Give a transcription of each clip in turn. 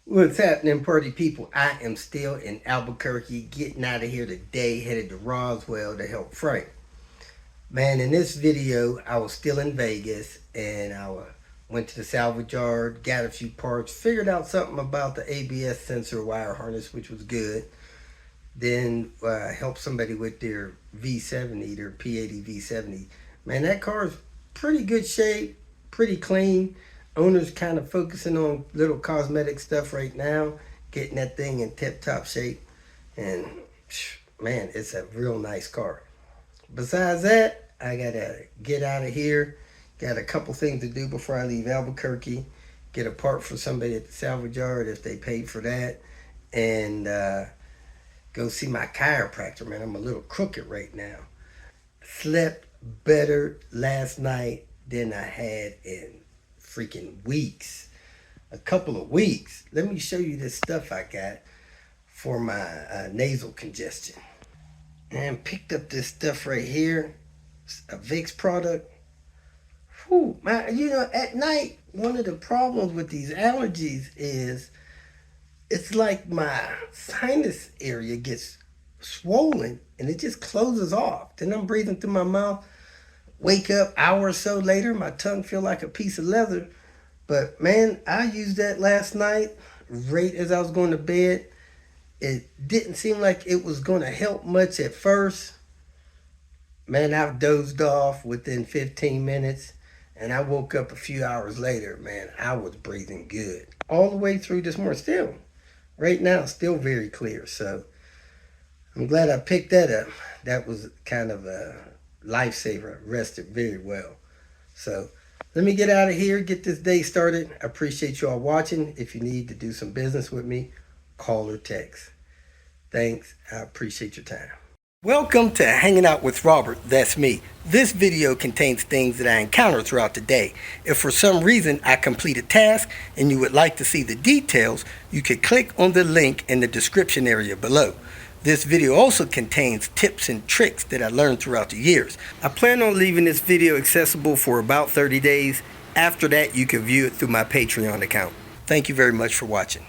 What's happening, party people? I am still in Albuquerque, getting out of here today, headed to Roswell to help Frank. Man, in this video, I was still in Vegas, and went to the salvage yard, got a few parts, figured out something about the ABS sensor wire harness, which was good. Then helped somebody with their V70, their P80 V70. Man, that car is pretty good shape, pretty clean. Owner's kind of focusing on little cosmetic stuff right now, getting that thing in tip-top shape. And man, it's a real nice car. Besides that, I gotta get out of here. Got a couple things to do before I leave Albuquerque. Get a part for somebody at the salvage yard if they paid for that. And go see my chiropractor, man. I'm a little crooked right now. Slept better last night than I had in freaking weeks. A couple of weeks. Let me show you this stuff I got for my nasal congestion. And picked up this stuff right here. It's a Vicks product. Whew, man, you know, at night, one of the problems with these allergies is it's like my sinus area gets swollen and it just closes off. Then I'm breathing through my mouth. Wake up hour or so later, my tongue feel like a piece of leather. But man, I used that last night right as I was going to bed. It didn't seem like it was going to help much at first. Man, I dozed off within 15 minutes. And I woke up a few hours later, man, I was breathing good. All the way through this morning still. Right now, still very clear. So I'm glad I picked that up. That was kind of a lifesaver. I rested very well. So let me get out of here, get this day started. I appreciate you all watching. If you need to do some business with me, call or text. Thanks. I appreciate your time. Welcome to Hanging Out with Robert. That's me. This video contains things that I encounter throughout the day. If for some reason I complete a task and you would like to see the details, you can click on the link in the description area below. This video also contains tips and tricks that I learned throughout the years. I plan on leaving this video accessible for about 30 days. After that, you can view it through my Patreon account. Thank you very much for watching.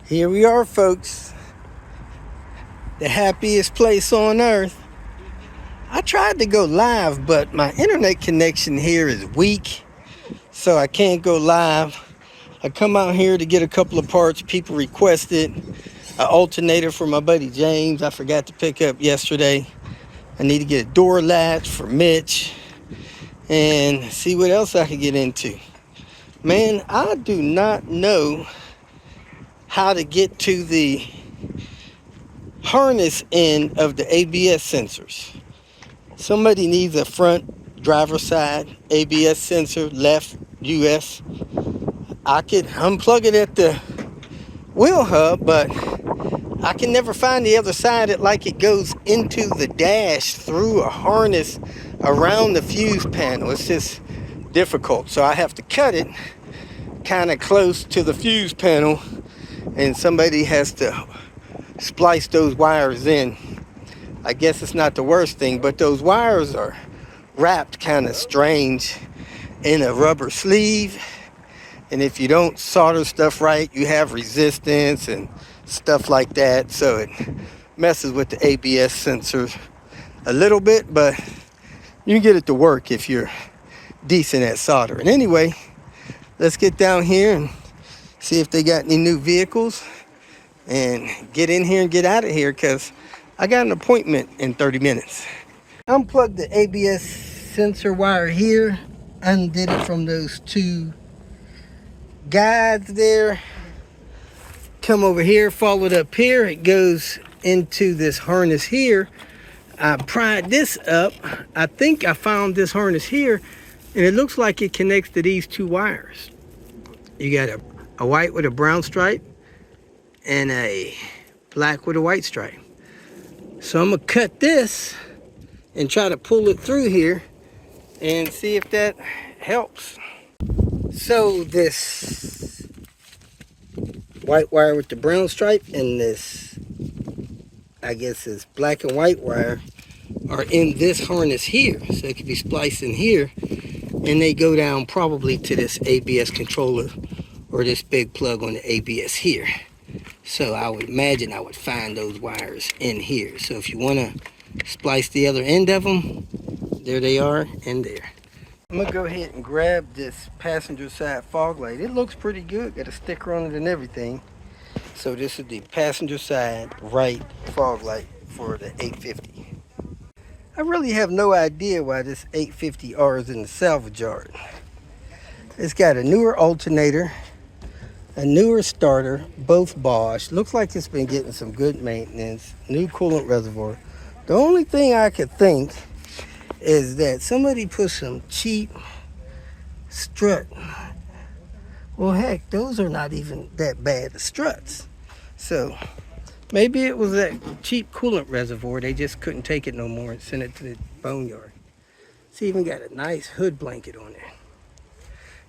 Here we are, folks. The happiest place on earth. I tried to go live, but my internet connection here is weak, so I can't go live. I come out here to get a couple of parts people requested. An alternator for my buddy James I forgot to pick up yesterday. I need to get a door latch for Mitch and see what else I can get into. Man, I do not know how to get to the harness end of the ABS sensors. Somebody needs a front driver side ABS sensor, left US. I could unplug it at the wheel hub, but I can never find the other side. It like it goes into the dash through a harness around the fuse panel. It's just difficult. So I have to cut it kind of close to the fuse panel, and somebody has to splice those wires in. I guess it's not the worst thing, but those wires are wrapped kind of strange in a rubber sleeve, and if you don't solder stuff right, you have resistance and stuff like that, so it messes with the ABS sensor a little bit, but you can get it to work if you're decent at soldering. Anyway, let's get down here and see if they got any new vehicles and get in here and get out of here, because I got an appointment in 30 minutes. Unplugged the ABS sensor wire here, undid it from those two guides there. Come over here, follow it up here. It goes into this harness here. I pried this up. I think I found this harness here, and it looks like it connects to these two wires. You got a white with a brown stripe and a black with a white stripe. So I'm gonna cut this and try to pull it through here and see if that helps. So this white wire with the brown stripe and this, I guess this black and white wire, are in this harness here. So it can be spliced in here, and they go down probably to this ABS controller or this big plug on the ABS here. So I would imagine I would find those wires in here. So if you want to splice the other end of them, there they are in there. I'm gonna go ahead and grab this passenger side fog light. It looks pretty good, got a sticker on it and everything. So this is the passenger side right fog light for the 850. I really have no idea why this 850R is in the salvage yard. It's got a newer alternator, a newer starter, both Bosch. Looks like it's been getting some good maintenance, new coolant reservoir. The only thing I could think is that somebody put some cheap strut. Well, heck, those are not even that bad, the struts. So maybe it was that cheap coolant reservoir. They just couldn't take it no more and sent it to the boneyard. It's even got a nice hood blanket on there.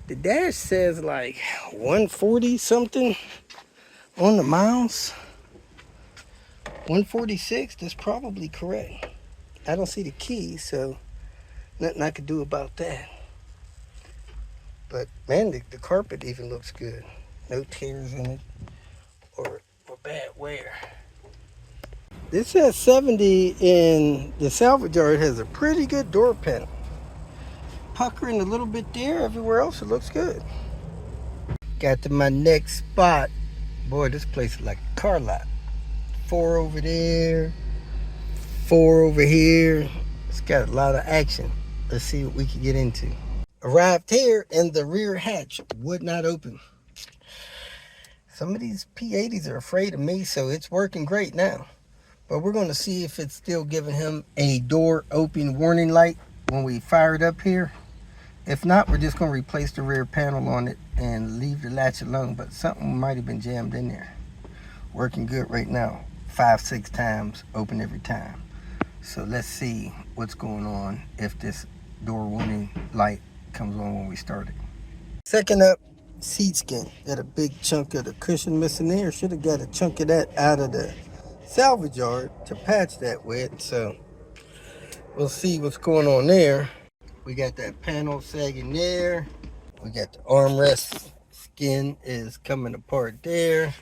The dash says like 140 something on the miles. 146, that's probably correct. I don't see the key, so nothing I could do about that. But man, the carpet even looks good. No tears in it or bad wear. This says 70 in the salvage yard. Has a pretty good door panel. Puckering a little bit there. Everywhere else it looks good. Got to my next spot. Boy, this place is like a car lot. 4 over there, 4 over here. It's got a lot of action. Let's see what we can get into. Arrived here and the rear hatch would not open. Some of these P80s are afraid of me, so it's working great now. But we're going to see if it's still giving him a door open warning light when we fire it up here. If not, we're just going to replace the rear panel on it and leave the latch alone. But something might have been jammed in there. Working good right now. 5-6 times, open every time. So let's see what's going on if this door warning light comes on when we start it. Second up, seat skin. Got a big chunk of the cushion missing there. Should have got a chunk of that out of the salvage yard to patch that with. So we'll see what's going on there. We got that panel sagging there. We got the armrest skin is coming apart there.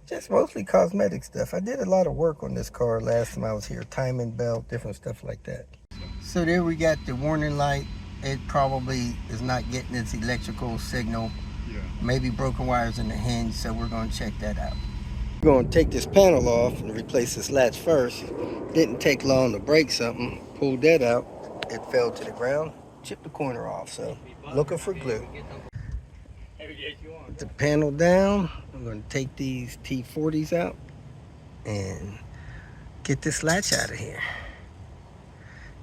Just mostly cosmetic stuff. I did a lot of work on this car last time I was here. Timing belt, different stuff like that. So there we got the warning light. It probably is not getting its electrical signal. Yeah. Maybe broken wires in the hinge, so we're going to check that out. We're going to take this panel off and replace this latch first. Didn't take long to break something. Pulled that out. It fell to the ground. Chipped the corner off, so looking for glue. Put the panel down. I'm going to take these T40s out and get this latch out of here.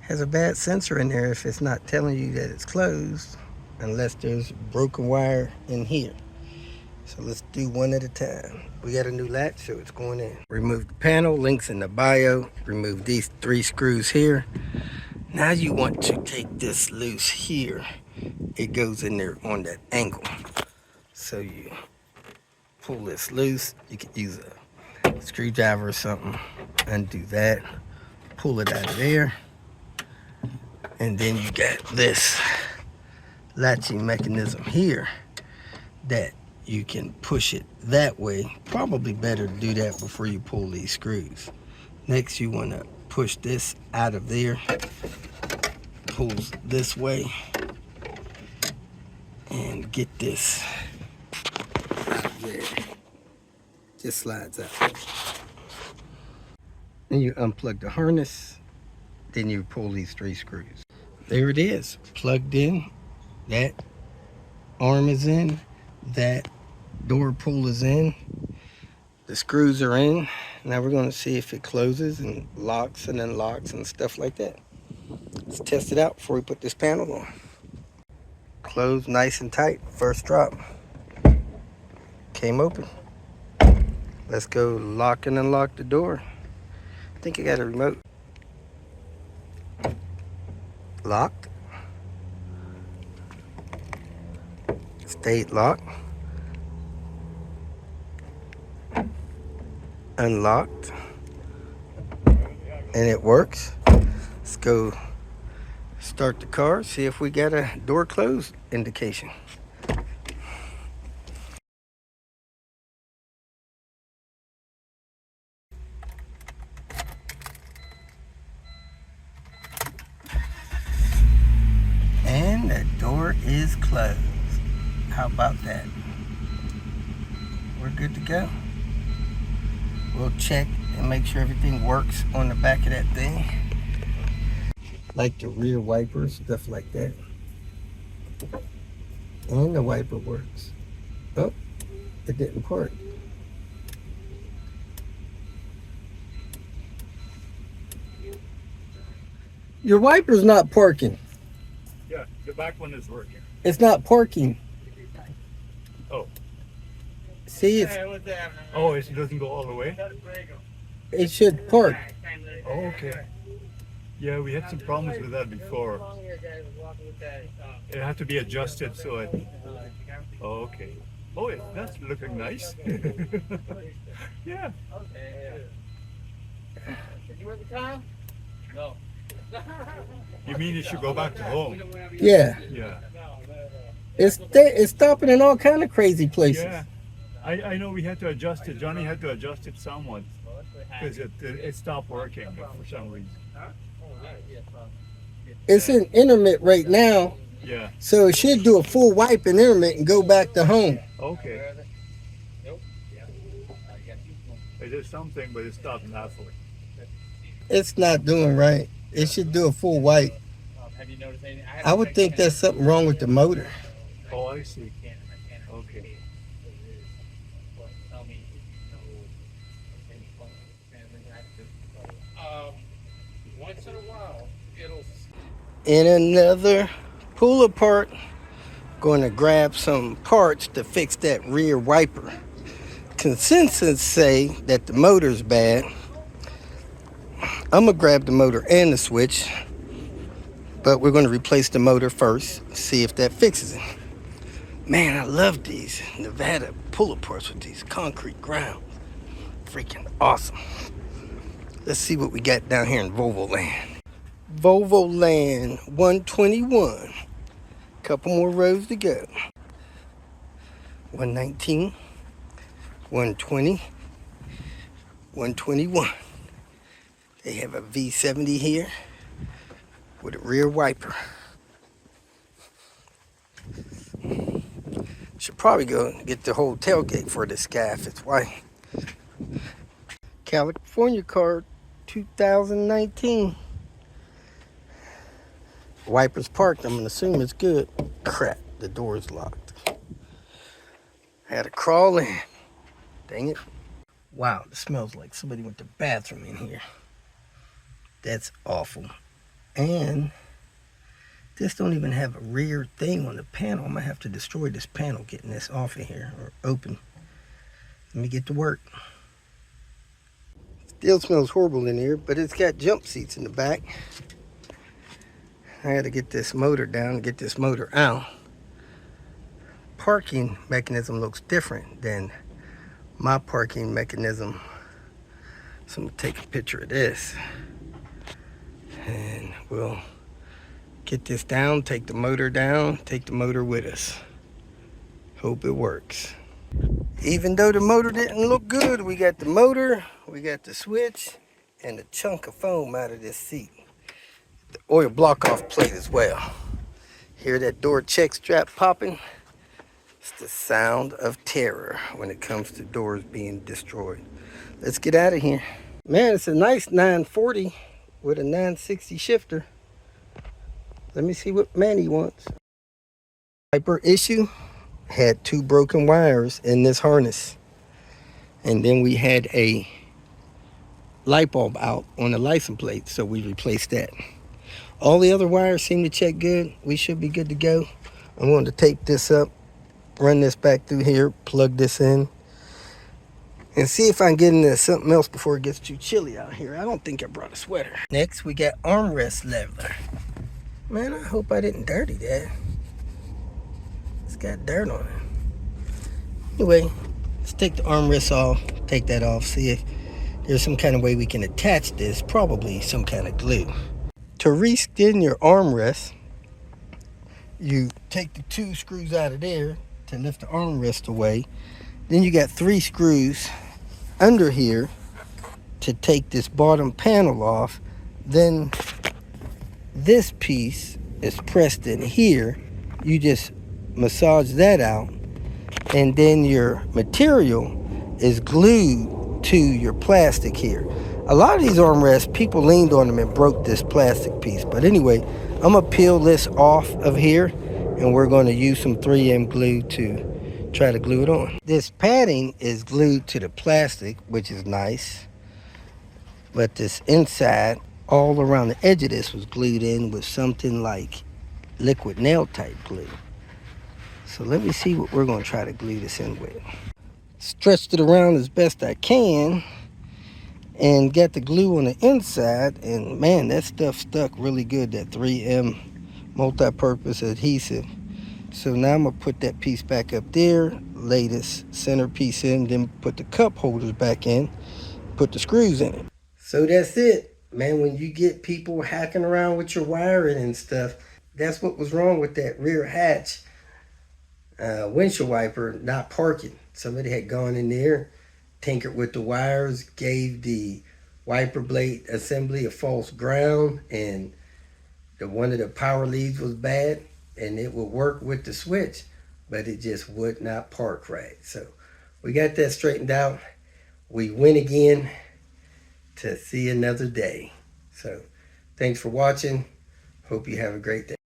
Has a bad sensor in there if it's not telling you that it's closed, unless there's broken wire in here. So let's do one at a time. We got a new latch, so it's going in. Remove the panel, links in the bio. Remove these 3 screws here. Now you want to take this loose here. It goes in there on that angle. So you pull this loose. You could use a screwdriver or something. Undo that. Pull it out of there. And then you got this latching mechanism here that you can push it that way. Probably better to do that before you pull these screws. Next, you want to push this out of there. Pulls this way. And get this out of there. Just slides out. Then you unplug the harness. Then you pull these 3 screws. There it is, plugged in. That arm is in. That door pull is in. The screws are in. Now we're going to see if it closes and locks and unlocks and stuff like that. Let's test it out before we put this panel on. Closed nice and tight. First drop. Came open. Let's go lock and unlock the door. I think I got a remote. Locked. Stayed locked. Unlocked. And it works. Let's go start the car, see if we got a door closed indication. closed. How about that? We're good to go. We'll check and make sure everything works on the back of that thing. Like the rear wipers, stuff like that. And the wiper works. Oh, it didn't park. Your wiper's not parking. Yeah, the back one is working. It's not parking. Oh. See, it's, Oh, it doesn't go all the way? it should park. Oh, okay. Yeah, we had some problems with that before. It had to be adjusted so it... Oh, okay. Oh, yeah, that's looking nice. Yeah. No. You mean it should go back to home? Yeah. Yeah. It's stopping in all kind of crazy places. Yeah. I know we had to adjust it. Johnny had to adjust it somewhat because it stopped working for some reason. It's in intermittent right now, Yeah. so it should do a full wipe in intermittent and go back to home. Okay. It did something, but it stopped halfway. It's not doing right. It should do a full wipe. I would think there's something wrong with the motor. Oh, I see. Okay. Once in a while, it'll... In another pull apart, going to grab some parts to fix that rear wiper. Consensus say that the motor's bad. I'm gonna grab the motor and the switch, but we're gonna replace the motor first, see if that fixes it. Man, I love these Nevada pull aparts with these concrete grounds. Freaking awesome. Let's see what we got down here in Volvo land. Volvo land 121. Couple more rows to go. 119, 120, 121. They have a V70 here with a rear wiper. Should probably go get the whole tailgate for this guy if it's white. California car 2019. Wipers parked. I'm gonna assume it's good. Crap, the door's locked. Had to crawl in. Dang it. Wow, it smells like somebody went to the bathroom in here. That's awful. And this don't even have a rear thing on the panel. I'm gonna have to destroy this panel getting this off of here or open. Let me get to work. Still smells horrible in here, but it's got jump seats in the back. I had to get this motor down and get this motor out. Parking mechanism looks different than my parking mechanism. So I'm gonna take a picture of this. And we'll get this down, take the motor down, take the motor with us. Hope it works. Even though the motor didn't look good, we got the motor, we got the switch, and a chunk of foam out of this seat. The oil block off plate as well. Hear that door check strap popping? It's the sound of terror when it comes to doors being destroyed. Let's get out of here. Man, it's a nice 940 with a 960 shifter. Let me see what Manny wants. Wiper issue. Had 2 broken wires in this harness. And then we had a light bulb out on the license plate, so we replaced that. All the other wires seem to check good. We should be good to go. I'm going to tape this up, run this back through here, plug this in, and see if I can get into something else before it gets too chilly out here. I don't think I brought a sweater. Next, we got armrest leather. Man, I hope I didn't dirty that. It's got dirt on it. Anyway, let's take the armrest off, take that off, see if there's some kind of way we can attach this, probably some kind of glue. To reskin your armrest, you take the 2 screws out of there to lift the armrest away. Then you got 3 screws under here to take this bottom panel off. Then this piece is pressed in here. You just massage that out, and then your material is glued to your plastic here. A lot of these armrests, people leaned on them and broke this plastic piece. But anyway, I'm gonna peel this off of here, and we're gonna use some 3M glue to try to glue it on. This padding is glued to the plastic, which is nice. But this inside, all around the edge of this was glued in with something like liquid nail type glue. So let me see what we're gonna try to glue this in with. Stretched it around as best I can and got the glue on the inside, and man, that stuff stuck really good, that 3M multi-purpose adhesive. So now I'm gonna put that piece back up there, lay this center piece in, then put the cup holders back in, put the screws in it. So that's it, man. When you get people hacking around with your wiring and stuff, that's what was wrong with that rear hatch windshield wiper not parking. Somebody had gone in there, tinkered with the wires, gave the wiper blade assembly a false ground, and one of the power leads was bad, and it would work with the switch, but it just would not park right. So we got that straightened out. We win again to see another day. So thanks for watching. Hope you have a great day.